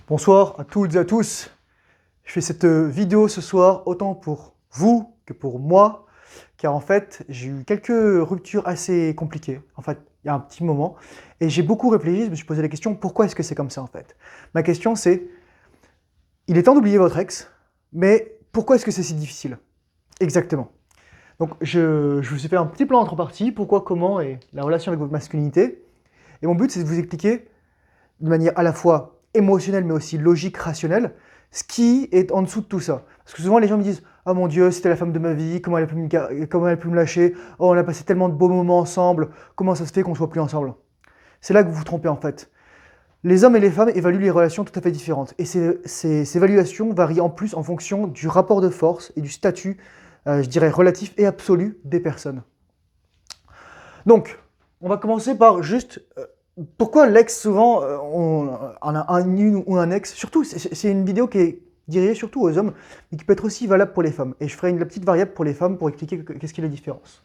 Bonsoir à toutes et à tous. Je fais cette vidéo ce soir autant pour vous que pour moi, car en fait j'ai eu quelques ruptures assez compliquées, en fait il y a un petit moment, et j'ai beaucoup réfléchi, je me suis posé la question pourquoi est-ce que c'est comme ça en fait. Ma question c'est, il est temps d'oublier votre ex, mais pourquoi est-ce que c'est si difficile? Exactement. Donc je vous ai fait un petit plan en trois parties, pourquoi, comment et la relation avec votre masculinité, et mon but c'est de vous expliquer de manière à la fois émotionnelle mais aussi logique, rationnelle, ce qui est en dessous de tout ça. Parce que souvent les gens me disent « Ah mon Dieu, c'était la femme de ma vie, comment elle a pu me lâcher, oh on a passé tellement de beaux moments ensemble, comment ça se fait qu'on ne soit plus ensemble ?» C'est là que vous vous trompez en fait. Les hommes et les femmes évaluent les relations tout à fait différentes. Et ces évaluations varient en plus en fonction du rapport de force et du statut, je dirais, relatif et absolu des personnes. Donc, on va commencer par juste pourquoi l'ex, souvent, on a une ou un ex. Surtout, c'est une vidéo qui est dirigée surtout aux hommes, mais qui peut être aussi valable pour les femmes. Et je ferai la petite variable pour les femmes pour expliquer qu'est-ce qu'est la différence.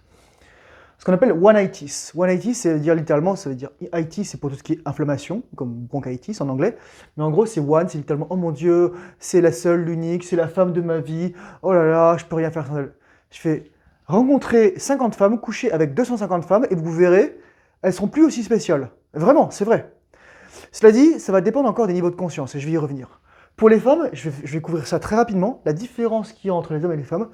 Ce qu'on appelle 180. 180, ça veut dire littéralement, ça veut dire IT, c'est pour tout ce qui est inflammation, comme bronchitis en anglais. Mais en gros, c'est one, c'est littéralement, oh mon Dieu, c'est la seule, l'unique, c'est la femme de ma vie, oh là là, je peux rien faire sans elle. Je fais rencontrer 50 femmes, coucher avec 250 femmes, et vous verrez, elles seront plus aussi spéciales. Vraiment, c'est vrai. Cela dit, ça va dépendre encore des niveaux de conscience, et je vais y revenir. Pour les femmes, je vais couvrir ça très rapidement, la différence qu'il y a entre les hommes et les femmes,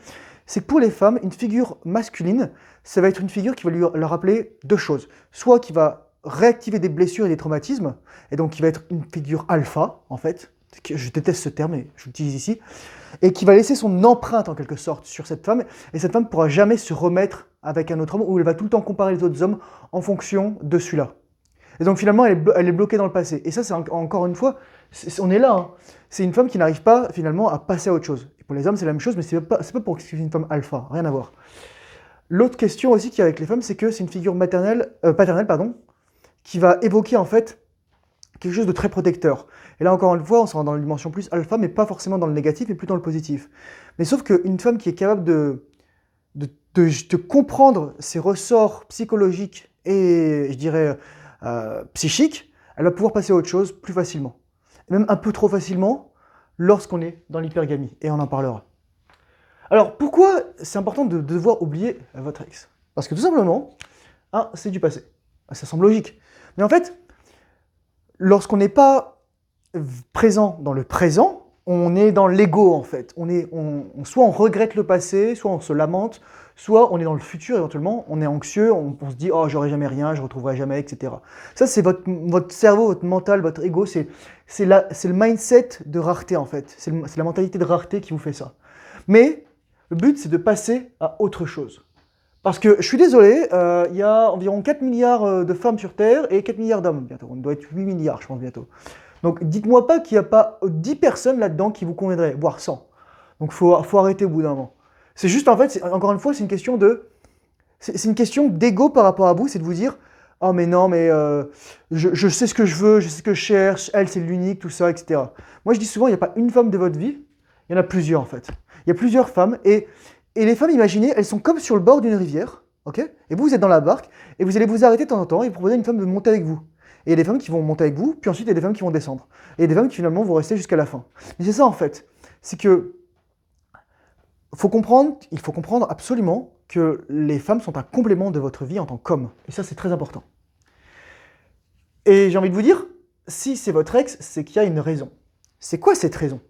c'est que pour les femmes, une figure masculine, ça va être une figure qui va leur rappeler deux choses. Soit qui va réactiver des blessures et des traumatismes, et donc qui va être une figure alpha, en fait, je déteste ce terme, mais je l'utilise ici, et qui va laisser son empreinte, en quelque sorte, sur cette femme, et cette femme ne pourra jamais se remettre avec un autre homme, où elle va tout le temps comparer les autres hommes en fonction de celui-là. Et donc finalement, elle est bloquée dans le passé. Et ça, c'est encore une fois, on est là, hein. C'est une femme qui n'arrive pas finalement à passer à autre chose. Et pour les hommes, c'est la même chose, mais c'est pas pour que c'est une femme alpha, rien à voir. L'autre question aussi qu'il y a avec les femmes, c'est que c'est une figure paternelle, qui va évoquer en fait quelque chose de très protecteur. Et là encore une fois, on sera dans la dimension plus alpha, mais pas forcément dans le négatif, mais plutôt dans le positif. Mais sauf qu'une femme qui est capable de comprendre ses ressorts psychologiques et, je dirais, psychiques, elle va pouvoir passer à autre chose plus facilement. Et même un peu trop facilement lorsqu'on est dans l'hypergamie, et on en parlera. Alors, pourquoi c'est important de devoir oublier votre ex? Parce que tout simplement, c'est du passé. Ça semble logique. Mais en fait, lorsqu'on n'est pas présent dans le présent, on est dans l'ego en fait. Soit on regrette le passé, soit on se lamente, soit on est dans le futur éventuellement, on est anxieux, on se dit « Oh, j'aurai jamais rien, je retrouverai jamais, etc. » Ça, c'est votre cerveau, votre mental, votre ego, c'est le mindset de rareté en fait. C'est la mentalité de rareté qui vous fait ça. Mais le but, c'est de passer à autre chose. Parce que, je suis désolé, il y a environ 4 milliards de femmes sur Terre et 4 milliards d'hommes bientôt. On doit être 8 milliards, je pense, bientôt. Donc, dites-moi pas qu'il n'y a pas 10 personnes là-dedans qui vous conviendraient, voire 100. Donc, faut arrêter au bout d'un moment. C'est juste, en fait, encore une fois, c'est une question d'ego par rapport à vous, c'est de vous dire « Oh, mais non, mais je sais ce que je veux, je sais ce que je cherche, elle, c'est l'unique, tout ça, etc. » Moi, je dis souvent, il n'y a pas une femme de votre vie, il y en a plusieurs, en fait. Il y a plusieurs femmes, et les femmes, imaginez, elles sont comme sur le bord d'une rivière, ok? Et vous êtes dans la barque, et vous allez vous arrêter de temps en temps et proposer à une femme de monter avec vous. Et il y a des femmes qui vont monter avec vous, puis ensuite il y a des femmes qui vont descendre. Et il y a des femmes qui finalement vont rester jusqu'à la fin. Mais c'est ça en fait, c'est que il faut comprendre absolument que les femmes sont un complément de votre vie en tant qu'homme. Et ça c'est très important. Et j'ai envie de vous dire, si c'est votre ex, c'est qu'il y a une raison. C'est quoi cette raison?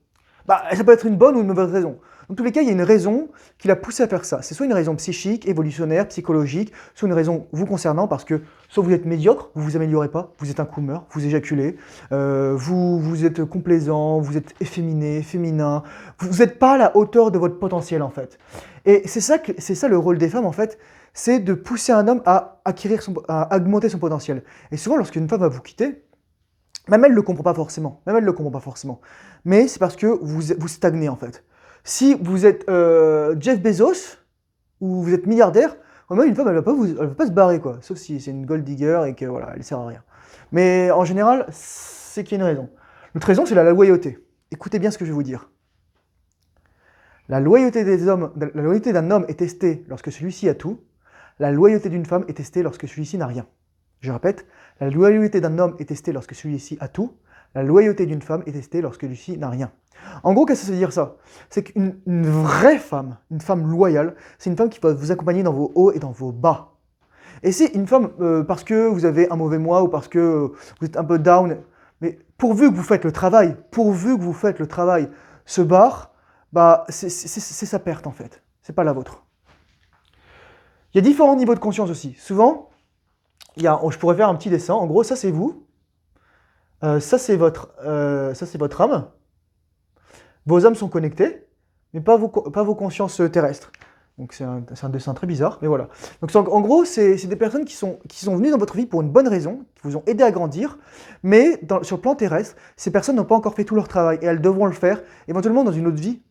Ça peut être une bonne ou une mauvaise raison. Dans tous les cas, il y a une raison qui l'a poussé à faire ça. C'est soit une raison psychique, évolutionnaire, psychologique, soit une raison vous concernant parce que soit vous êtes médiocre, vous vous améliorez pas, vous êtes un coomer, vous éjaculez, vous êtes complaisant, vous êtes efféminé, féminin, vous n'êtes pas à la hauteur de votre potentiel en fait. Et c'est ça le rôle des femmes en fait, c'est de pousser un homme à augmenter son potentiel. Et souvent, lorsqu'une femme va vous quitter, même elle ne le comprend pas forcément. Mais c'est parce que vous stagnez en fait. Si vous êtes Jeff Bezos, ou vous êtes milliardaire, même une femme, elle va pas se barrer, quoi. Sauf si c'est une gold digger et que voilà, elle sert à rien. Mais en général, c'est qu'il y a une raison. L'autre raison, c'est la loyauté. Écoutez bien ce que je vais vous dire. La loyauté d'un homme est testée lorsque celui-ci a tout. La loyauté d'une femme est testée lorsque celui-ci n'a rien. Je répète, la loyauté d'un homme est testée lorsque celui-ci a tout. La loyauté d'une femme est testée lorsque Lucie n'a rien. En gros, qu'est-ce que ça veut dire ça? C'est qu'une vraie femme, une femme loyale, c'est une femme qui va vous accompagner dans vos hauts et dans vos bas. Et c'est une femme, parce que vous avez un mauvais mois ou parce que vous êtes un peu down, mais pourvu que vous faites le travail, se barre, bah, c'est sa perte en fait, c'est pas la vôtre. Il y a différents niveaux de conscience aussi. Souvent, je pourrais faire un petit dessin, en gros, ça c'est vous, ça c'est votre âme, vos âmes sont connectées, mais pas vos consciences terrestres. Donc c'est un dessin très bizarre, mais voilà. Donc en gros, c'est des personnes qui sont venues dans votre vie pour une bonne raison, qui vous ont aidé à grandir, mais sur le plan terrestre, ces personnes n'ont pas encore fait tout leur travail, et elles devront le faire, éventuellement dans une autre vie,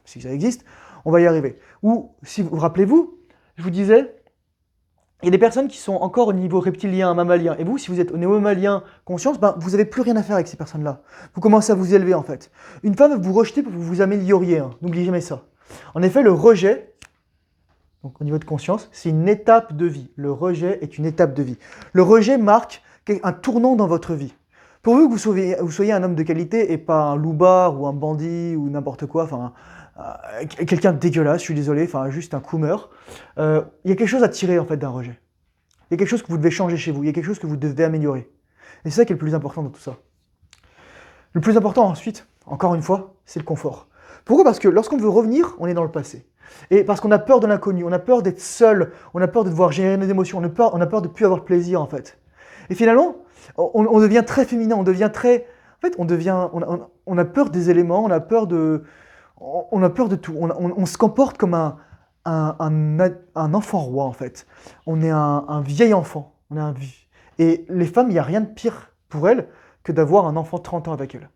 si ça existe, on va y arriver. Ou, si vous rappelez-vous, je vous disais, il y a des personnes qui sont encore au niveau reptilien, mammalien, et vous, si vous êtes au niveau mammalien, conscience, ben, vous n'avez plus rien à faire avec ces personnes-là. Vous commencez à vous élever en fait. Une femme vous rejetez pour que vous vous amélioriez, hein. N'oubliez jamais ça. En effet, le rejet, donc au niveau de conscience, c'est une étape de vie. Le rejet est une étape de vie. Le rejet marque un tournant dans votre vie. Pourvu que vous soyez un homme de qualité et pas un loupard ou un bandit ou n'importe quoi, enfin quelqu'un de dégueulasse, je suis désolé, enfin juste un coumeur, il y a quelque chose à tirer en fait d'un rejet. Il y a quelque chose que vous devez changer chez vous, il y a quelque chose que vous devez améliorer. Et c'est ça qui est le plus important dans tout ça. Le plus important ensuite, encore une fois, c'est le confort. Pourquoi? Parce que lorsqu'on veut revenir, on est dans le passé. Et parce qu'on a peur de l'inconnu, on a peur d'être seul, on a peur de devoir gérer nos émotions, on a peur de ne plus avoir de plaisir en fait. Et finalement, on devient très féminin, on devient très... En fait, on a peur des éléments, on a peur de tout. On se comporte comme un enfant roi en fait. On est un vieil enfant. Et les femmes, il n'y a rien de pire pour elles que d'avoir un enfant de 30 ans avec elles.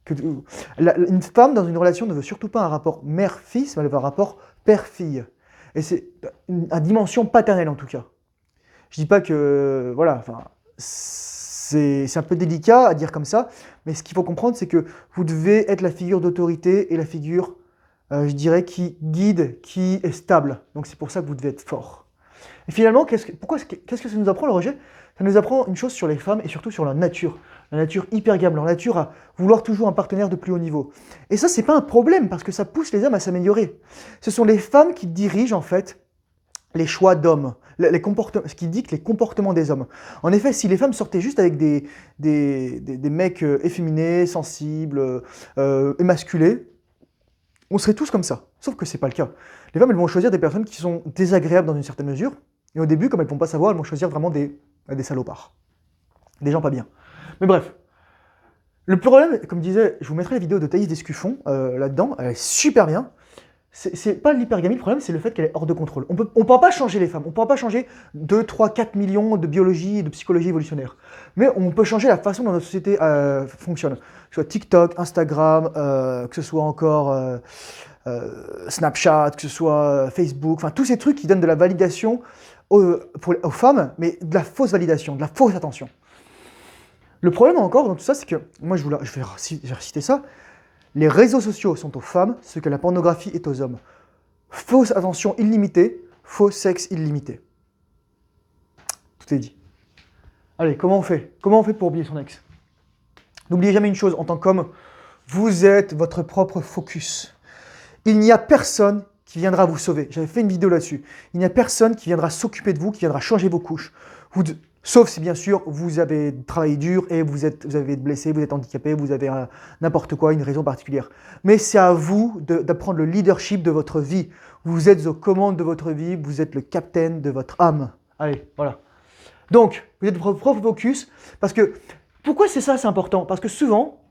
Une femme dans une relation ne veut surtout pas un rapport mère-fils, mais elle veut un rapport père-fille. Et c'est une dimension paternelle en tout cas. Je dis pas que, voilà, enfin, c'est un peu délicat à dire comme ça, mais ce qu'il faut comprendre, c'est que vous devez être la figure d'autorité et la figure, je dirais, qui guide, qui est stable. Donc c'est pour ça que vous devez être fort. Et finalement, qu'est-ce que ça nous apprend le rejet? Ça nous apprend une chose sur les femmes et surtout sur la nature hypergame, leur nature à vouloir toujours un partenaire de plus haut niveau. Et ça, c'est pas un problème parce que ça pousse les hommes à s'améliorer. Ce sont les femmes qui dirigent en fait les choix d'hommes, ce qui dicte les comportements des hommes. En effet, si les femmes sortaient juste avec des mecs efféminés, sensibles, émasculés, on serait tous comme ça. Sauf que c'est pas le cas. Les femmes, elles vont choisir des personnes qui sont désagréables dans une certaine mesure. Et au début, comme elles ne vont pas savoir, elles vont choisir vraiment des salopards. Des gens pas bien. Mais bref. Le problème, comme je disais, je vous mettrai la vidéo de Thaïs Descuffon là-dedans. Elle est super bien. C'est pas l'hypergamie, le problème, c'est le fait qu'elle est hors de contrôle. On ne peut pas changer les femmes. On ne pourra pas changer 2, 3, 4 millions de biologie et de psychologie évolutionnaire. Mais on peut changer la façon dont notre société fonctionne. Que ce soit TikTok, Instagram, que ce soit encore Snapchat, que ce soit Facebook, enfin tous ces trucs qui donnent de la validation aux femmes, mais de la fausse validation, de la fausse attention. Le problème encore dans tout ça, c'est que, moi je vais reciter ça, les réseaux sociaux sont aux femmes ce que la pornographie est aux hommes. Fausse attention illimitée, faux sexe illimité. Tout est dit. Allez, comment on fait? Comment on fait pour oublier son ex? N'oubliez jamais une chose, en tant qu'homme, vous êtes votre propre focus. Il n'y a personne qui viendra vous sauver. J'avais fait une vidéo là-dessus. Il n'y a personne qui viendra s'occuper de vous, qui viendra changer vos couches. Sauf si bien sûr vous avez travaillé dur et vous avez été blessé, vous êtes handicapé, vous avez n'importe quoi, une raison particulière. Mais c'est à vous d'apprendre le leadership de votre vie. Vous êtes aux commandes de votre vie, vous êtes le capitaine de votre âme. Allez, voilà. Donc, vous êtes votre propre focus, parce que, pourquoi c'est important? Parce que souvent,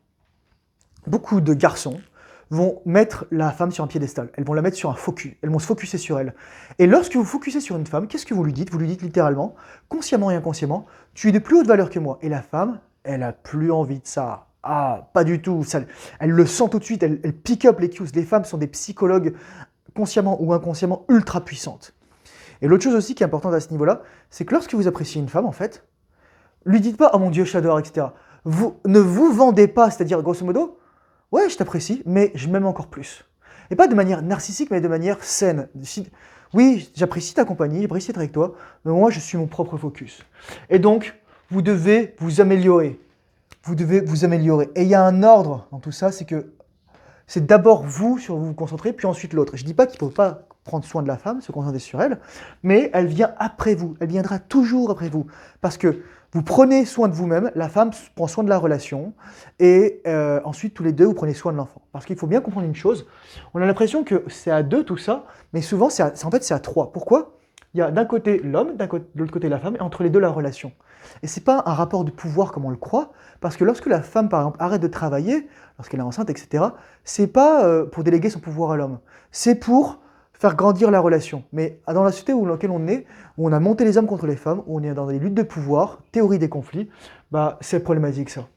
beaucoup de garçons vont mettre la femme sur un piédestal. Elles vont la mettre sur un focus. Elles vont se focuser sur elle. Et lorsque vous focussez sur une femme, qu'est-ce que vous lui dites? Vous lui dites littéralement, consciemment et inconsciemment, tu es de plus haute valeur que moi. Et la femme, elle a plus envie de ça. Ah, pas du tout. Ça, elle le sent tout de suite. Elle pick up les cues. Les femmes sont des psychologues consciemment ou inconsciemment ultra puissantes. Et l'autre chose aussi qui est importante à ce niveau-là, c'est que lorsque vous appréciez une femme, en fait, lui dites pas « Oh mon Dieu, je t'adore », etc. Ne vous vendez pas, c'est-à-dire, grosso modo, ouais, je t'apprécie, mais je m'aime encore plus. Et pas de manière narcissique, mais de manière saine. Oui, j'apprécie ta compagnie, j'apprécie être avec toi, mais moi, je suis mon propre focus. Et donc, vous devez vous améliorer. vous devez vous améliorer. Et il y a un ordre dans tout ça, c'est que c'est d'abord vous sur vous vous concentrez, puis ensuite l'autre. Je ne dis pas qu'il ne faut pas prendre soin de la femme, se concentrer sur elle, mais elle vient après vous, elle viendra toujours après vous. Parce que vous prenez soin de vous-même, la femme prend soin de la relation, et ensuite tous les deux vous prenez soin de l'enfant. Parce qu'il faut bien comprendre une chose, on a l'impression que c'est à deux tout ça, mais souvent en fait c'est à trois. Pourquoi? Il y a d'un côté l'homme, de l'autre côté la femme, et entre les deux la relation. Et ce n'est pas un rapport de pouvoir comme on le croit, parce que lorsque la femme, par exemple, arrête de travailler, lorsqu'elle est enceinte, etc., c'est pas pour déléguer son pouvoir à l'homme, c'est pour faire grandir la relation. Mais dans la société dans laquelle on est, où on a monté les hommes contre les femmes, où on est dans des luttes de pouvoir, théorie des conflits, bah, c'est problématique ça.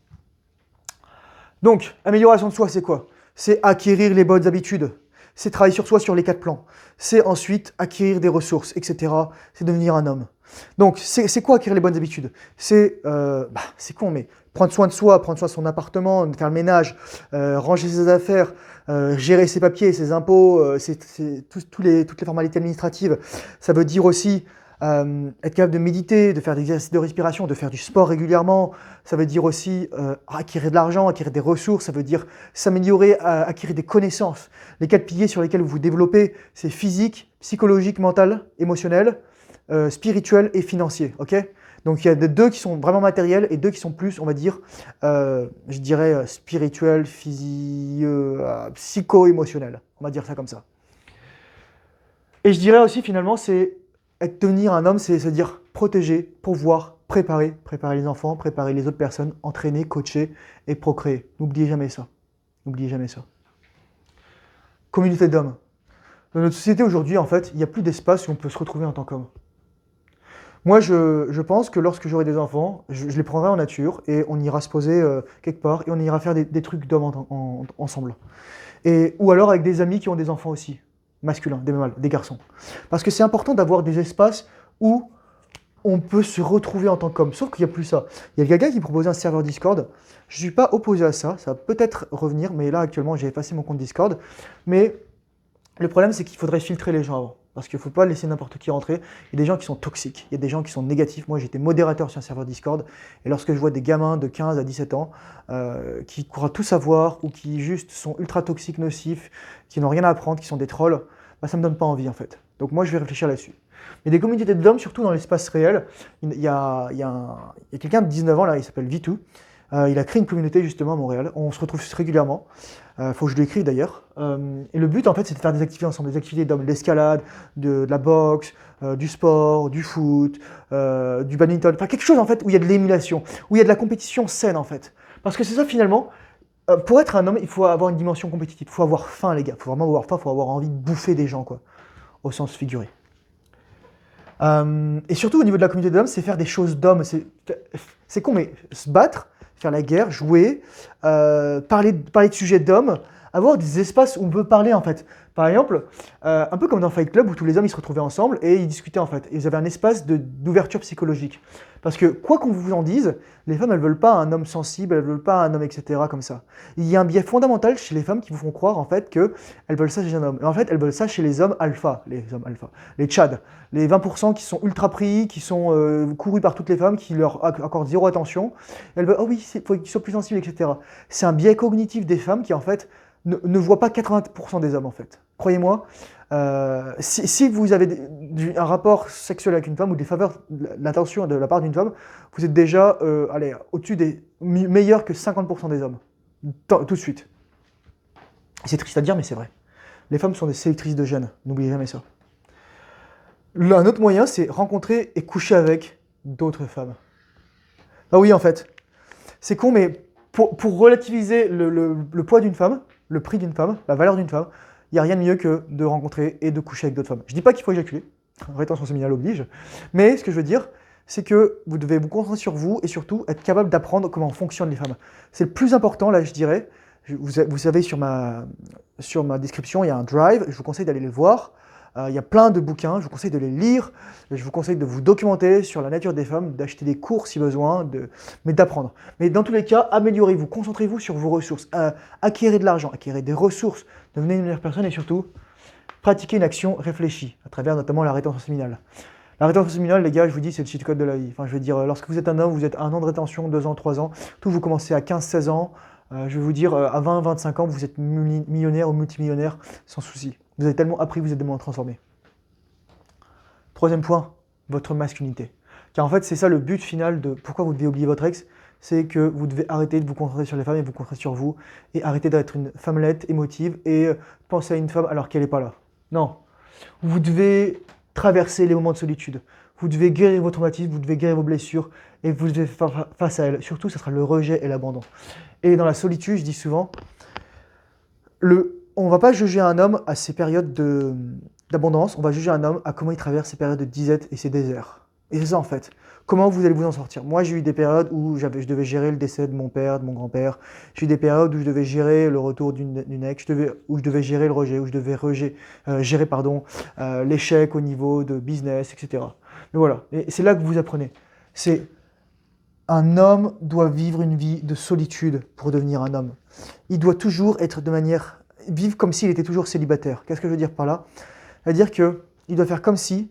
Donc, amélioration de soi, c'est quoi? C'est acquérir les bonnes habitudes, c'est travailler sur soi sur les 4 plans, c'est ensuite acquérir des ressources, etc. C'est devenir un homme. Donc, c'est quoi acquérir les bonnes habitudes? C'est con, mais prendre soin de soi, prendre soin de son appartement, faire le ménage, ranger ses affaires, gérer ses papiers, ses impôts, toutes les formalités administratives. Ça veut dire aussi être capable de méditer, de faire des exercices de respiration, de faire du sport régulièrement. Ça veut dire aussi acquérir de l'argent, acquérir des ressources. Ça veut dire s'améliorer, acquérir des connaissances. Les 4 piliers sur lesquels vous vous développez, c'est physique, psychologique, mental, émotionnel, spirituel et financier. Ok? Donc il y a 2 qui sont vraiment matériels et 2 qui sont plus, on va dire, je dirais spirituel, psycho-émotionnel. On va dire ça comme ça. Et je dirais aussi finalement, devenir un homme, c'est se dire protéger, pourvoir, préparer les enfants, préparer les autres personnes, entraîner, coacher et procréer. N'oubliez jamais ça. N'oubliez jamais ça. Communauté d'hommes. Dans notre société aujourd'hui, en fait, il n'y a plus d'espace où on peut se retrouver en tant qu'homme. Moi, je pense que lorsque j'aurai des enfants, je les prendrai en nature et on ira se poser quelque part et on ira faire des trucs d'hommes ensemble. Ou alors avec des amis qui ont des enfants aussi, masculins, des mâles, des garçons. Parce que c'est important d'avoir des espaces où on peut se retrouver en tant qu'homme. Sauf qu'il n'y a plus ça. Il y a quelqu'un qui proposait un serveur Discord. Je ne suis pas opposé à ça, ça va peut-être revenir, mais là actuellement j'ai effacé mon compte Discord. Mais le problème c'est qu'il faudrait filtrer les gens avant. Parce qu'il ne faut pas laisser n'importe qui rentrer. Il y a des gens qui sont toxiques, il y a des gens qui sont négatifs. Moi, j'étais modérateur sur un serveur Discord, et lorsque je vois des gamins de 15 à 17 ans qui croient tout savoir, ou qui juste sont ultra toxiques, nocifs, qui n'ont rien à apprendre, qui sont des trolls, bah, ça ne me donne pas envie en fait. Donc moi, je vais réfléchir là-dessus. Mais des communautés d'hommes, surtout dans l'espace réel, il y a quelqu'un de 19 ans, là, il s'appelle Vitou. Il a créé une communauté justement à Montréal. On se retrouve régulièrement. Faut que je l'écrive d'ailleurs. Et le but en fait, c'est de faire des activités ensemble, des activités d'hommes, de l'escalade, de la boxe, du sport, du foot, du badminton. Enfin quelque chose en fait où il y a de l'émulation, où il y a de la compétition saine en fait. Parce que c'est ça finalement. Pour être un homme, il faut avoir une dimension compétitive. Il faut avoir faim les gars. Il faut vraiment avoir faim. Il faut avoir envie de bouffer des gens quoi, au sens figuré. Et surtout au niveau de la communauté d'hommes, c'est faire des choses d'hommes. C'est con, mais se battre, faire la guerre, jouer, parler de sujets d'hommes, avoir des espaces où on peut parler en fait. Par exemple, un peu comme dans Fight Club où tous les hommes ils se retrouvaient ensemble et ils discutaient en fait. Et ils avaient un espace d'ouverture psychologique. Parce que quoi qu'on vous en dise, les femmes elles veulent pas un homme sensible, elles veulent pas un homme etc. comme ça. Il y a un biais fondamental chez les femmes qui vous font croire en fait que elles veulent ça chez un homme. Et en fait elles veulent ça chez les hommes alpha, les tchads, les 20% qui sont ultra pris, qui sont courus par toutes les femmes, qui leur accordent zéro attention. Elles veulent oh oui il faut qu'ils soient plus sensibles etc. C'est un biais cognitif des femmes qui en fait ne voient pas 80% des hommes en fait. Croyez-moi, si vous avez un rapport sexuel avec une femme ou des faveurs, l'attention de la part d'une femme, vous êtes déjà au-dessus des meilleurs que 50% des hommes, tout de suite. C'est triste à dire, mais c'est vrai. Les femmes sont des sélectrices de gènes, n'oubliez jamais ça. Un autre moyen, c'est rencontrer et coucher avec d'autres femmes. Ah oui, en fait, c'est con, mais pour relativiser le poids d'une femme, le prix d'une femme, la valeur d'une femme, il n'y a rien de mieux que de rencontrer et de coucher avec d'autres femmes. Je ne dis pas qu'il faut éjaculer, rétention séminale oblige, mais ce que je veux dire, c'est que vous devez vous concentrer sur vous et surtout être capable d'apprendre comment fonctionnent les femmes. C'est le plus important, là, je dirais. Vous savez, sur ma description, il y a un drive, je vous conseille d'aller le voir. Il y a plein de bouquins, je vous conseille de les lire, je vous conseille de vous documenter sur la nature des femmes, d'acheter des cours si besoin, mais d'apprendre. Mais dans tous les cas, améliorez-vous, concentrez-vous sur vos ressources, acquérez de l'argent, acquérez des ressources, devenez une meilleure personne et surtout, pratiquez une action réfléchie, à travers notamment la rétention séminale. La rétention séminale, les gars, je vous dis, c'est le cheat code de la vie. Enfin, je veux dire, lorsque vous êtes un homme, vous êtes à 1 an de rétention, 2 ans, 3 ans. Tout, vous commencez à 15-16 ans. Je vais vous dire, à 20-25 ans, vous êtes millionnaire ou multimillionnaire sans souci. Vous avez tellement appris, vous êtes tellement transformé. Troisième point, votre masculinité. Car en fait, c'est ça le but final de pourquoi vous devez oublier votre ex, c'est que vous devez arrêter de vous concentrer sur les femmes et vous concentrer sur vous, et arrêter d'être une femmelette émotive et penser à une femme alors qu'elle n'est pas là. Non. Vous devez traverser les moments de solitude. Vous devez guérir vos traumatismes, vous devez guérir vos blessures, et vous devez faire face à elles. Surtout, ce sera le rejet et l'abandon. Et dans la solitude, je dis souvent, on ne va pas juger un homme à ses périodes d'abondance, on va juger un homme à comment il traverse ses périodes de disette et ses déserts. Et c'est ça en fait. Comment vous allez vous en sortir? Moi, j'ai eu des périodes où je devais gérer le décès de mon père, de mon grand-père. J'ai eu des périodes où je devais gérer le retour d'une ex, où je devais gérer le rejet, où je devais gérer l'échec au niveau de business, etc. Mais voilà, et c'est là que vous apprenez. Un homme doit vivre une vie de solitude pour devenir un homme. Il doit toujours vivre comme s'il était toujours célibataire. Qu'est-ce que je veux dire par là? C'est-à-dire qu'il doit faire comme si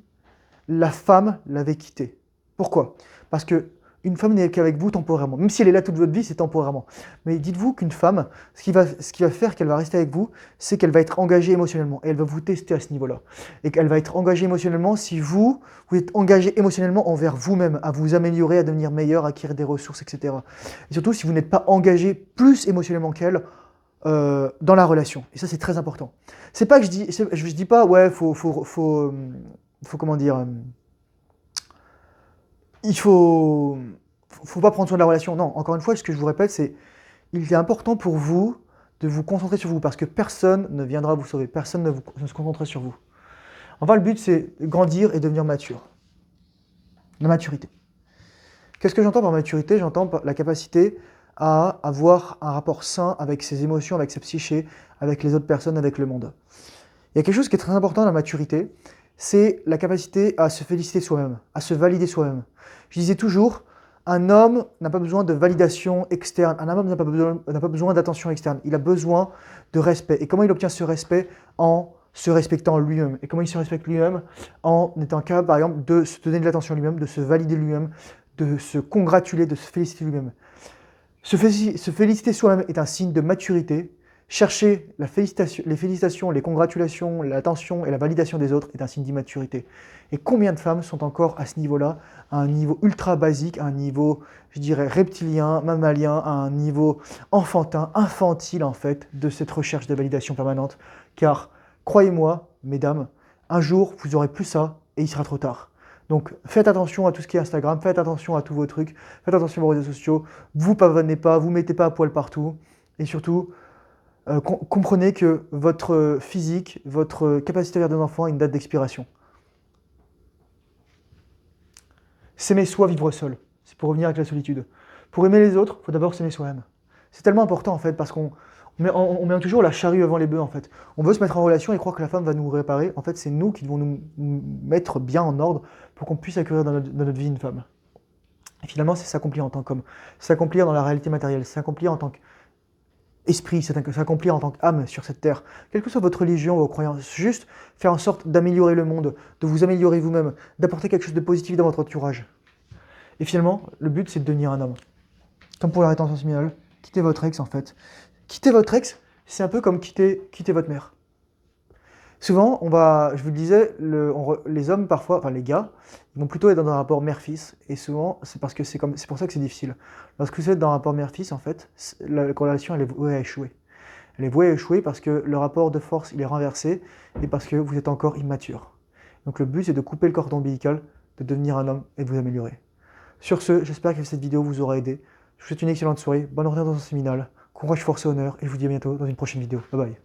la femme l'avait quitté. Pourquoi? Parce qu'une femme n'est qu'avec vous temporairement. Même si elle est là toute votre vie, c'est temporairement. Mais dites-vous qu'une femme, ce qui va faire qu'elle va rester avec vous, c'est qu'elle va être engagée émotionnellement. Et elle va vous tester à ce niveau-là. Et qu'elle va être engagée émotionnellement si vous êtes engagé émotionnellement envers vous-même, à vous améliorer, à devenir meilleur, à acquérir des ressources, etc. Et surtout, si vous n'êtes pas engagé plus émotionnellement qu'elle, dans la relation. Et ça, c'est très important. C'est pas que je dis pas, ouais, faut comment dire, il faut pas prendre soin de la relation. Non, encore une fois, ce que je vous répète, c'est il est important pour vous de vous concentrer sur vous, parce que personne ne viendra vous sauver, personne ne se concentrer sur vous. Enfin, le but, c'est grandir et devenir mature. La maturité. Qu'est-ce que j'entends par maturité? J'entends par la capacité à avoir un rapport sain avec ses émotions, avec sa psyché, avec les autres personnes, avec le monde. Il y a quelque chose qui est très important dans la maturité, c'est la capacité à se féliciter soi-même, à se valider soi-même. Je disais toujours, un homme n'a pas besoin de validation externe, un homme n'a pas besoin d'attention externe, il a besoin de respect. Et comment il obtient ce respect? En se respectant lui-même. Et comment il se respecte lui-même? En étant capable, par exemple, de se donner de l'attention lui-même, de se valider lui-même, de se congratuler, de se féliciter lui-même. Se féliciter soi-même est un signe de maturité. Chercher les félicitations, les congratulations, l'attention et la validation des autres est un signe d'immaturité. Et combien de femmes sont encore à ce niveau-là, à un niveau ultra basique, à un niveau, je dirais, reptilien, mammalien, à un niveau enfantin, infantile en fait, de cette recherche de validation permanente. Car, croyez-moi, mesdames, un jour, vous aurez plus ça et il sera trop tard. Donc faites attention à tout ce qui est Instagram, faites attention à tous vos trucs, faites attention à vos réseaux sociaux, vous pavonnez pas, vous mettez pas à poil partout, et surtout, comprenez que votre physique, votre capacité à faire des enfants a une date d'expiration. S'aimer soi, vivre seul, c'est pour revenir avec la solitude. Pour aimer les autres, il faut d'abord s'aimer soi-même. C'est tellement important en fait, parce qu'on met toujours la charrue avant les bœufs en fait. On veut se mettre en relation et croire que la femme va nous réparer. En fait, c'est nous qui devons nous mettre bien en ordre pour qu'on puisse accueillir dans notre vie une femme. Et finalement, c'est s'accomplir en tant qu'homme, s'accomplir dans la réalité matérielle, s'accomplir en tant qu'esprit, s'accomplir en tant qu'âme sur cette terre. Quelle que soit votre religion, vos croyances, juste faire en sorte d'améliorer le monde, de vous améliorer vous-même, d'apporter quelque chose de positif dans votre entourage. Et finalement, le but, c'est de devenir un homme. Comme pour la rétention séminale, quittez votre ex en fait. Quitter votre ex, c'est un peu comme quitter votre mère. Souvent, je vous le disais, les hommes parfois, enfin les gars, ils vont plutôt être dans un rapport mère-fils, et souvent, c'est pour ça que c'est difficile. Lorsque vous êtes dans un rapport mère-fils, en fait, la relation, elle est vouée à échouer. Elle est vouée à échouer parce que le rapport de force, il est renversé, et parce que vous êtes encore immature. Donc le but, c'est de couper le cordon ombilical, de devenir un homme et de vous améliorer. Sur ce, j'espère que cette vidéo vous aura aidé. Je vous souhaite une excellente soirée, bonne orientation séminale, courage, force et honneur, et je vous dis à bientôt dans une prochaine vidéo. Bye bye.